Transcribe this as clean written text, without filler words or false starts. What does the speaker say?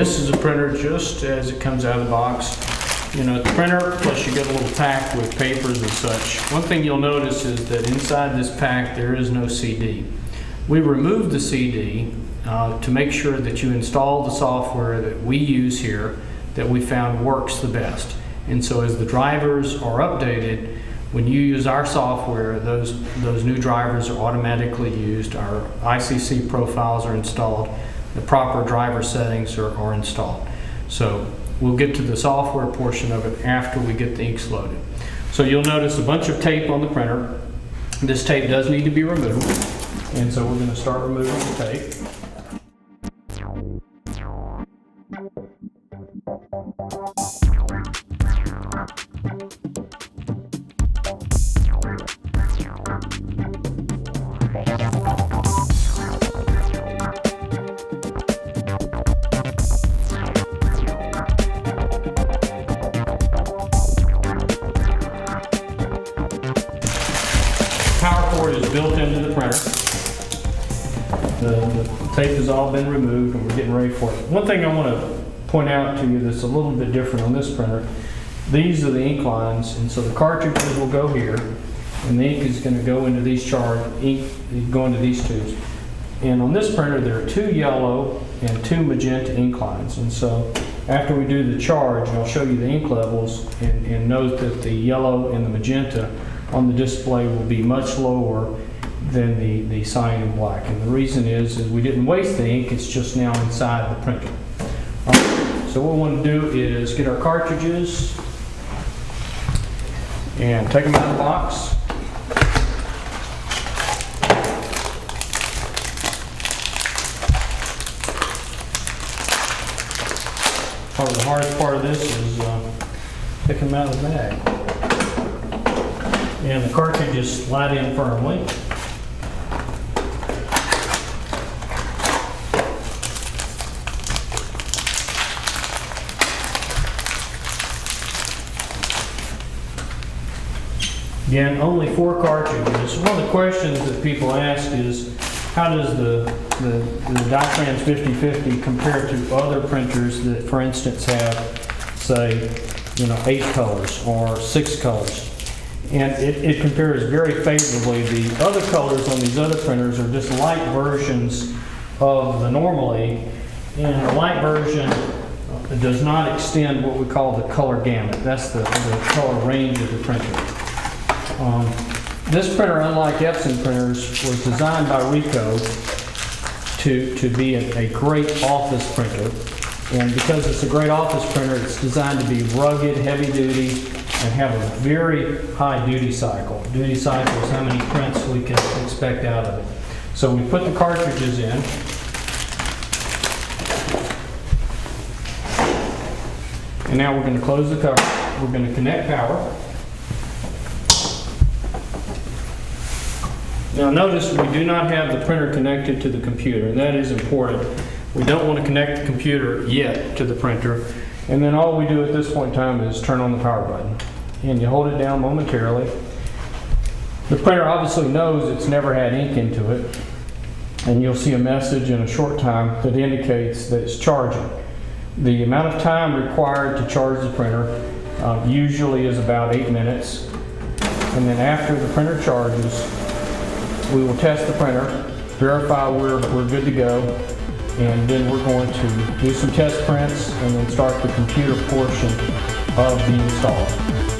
this is a printer just as it comes out of the box. You know, the printer, plus you get a little pack with papers and such. One thing you'll notice is that inside this pack there is no CD. We removed the CD to make sure that you install the software that we use here that we found works the best. And so as the drivers are updated, when you use our software, those new drivers are automatically used, our ICC profiles are installed, the proper driver settings are installed. So we'll get to the software portion of it after we get the inks loaded. So you'll notice a bunch of tape on the printer. This tape does need to be removed, and so we're going to start removing the tape. Power cord is built into the printer. The tape has all been removed and we're getting ready for it. One thing I want to point out to you that's a little bit different on this printer, these are the ink lines, and so the cartridges will go here and the ink is going to go into these go into these tubes. And on this printer there are 2 yellow and 2 magenta ink lines, and so after we do the charge, I'll show you the ink levels, and note that the yellow and the magenta on the display will be much lower than the cyan and black. And the reason is we didn't waste the ink, it's just now inside the printer. All right, so what we want to do is get our cartridges and take them out of the box. Probably the hardest part of this is picking them out of the bag. And the cartridges slide in firmly. Again, only 4 cartridges. One of the questions that people ask is, how does the Dyetrans 5050 compare to other printers that, for instance, have, say, 8 colors or 6 colors? And it compares very favorably. The other colors on these other printers are just light versions of the normal ink, and the light version does not extend what we call the color gamut. That's the color range of the printer. This printer, unlike Epson printers, was designed by Ricoh to be a great office printer. And because it's a great office printer, it's designed to be rugged, heavy duty, and have a very high duty cycle. Duty cycle is how many prints we can expect out of it. So we put the cartridges in. And now we're going to close the cover. We're going to connect power. Now notice we do not have the printer connected to the computer, and that is important. We don't want to connect the computer yet to the printer. And then all we do at this point in time is turn on the power button. And you hold it down momentarily. The printer obviously knows it's never had ink into it. And you'll see a message in a short time that indicates that it's charging. The amount of time required to charge the printer usually is about 8 minutes. And then after the printer charges, we will test the printer, verify we're good to go, and then we're going to do some test prints and then start the computer portion of the install.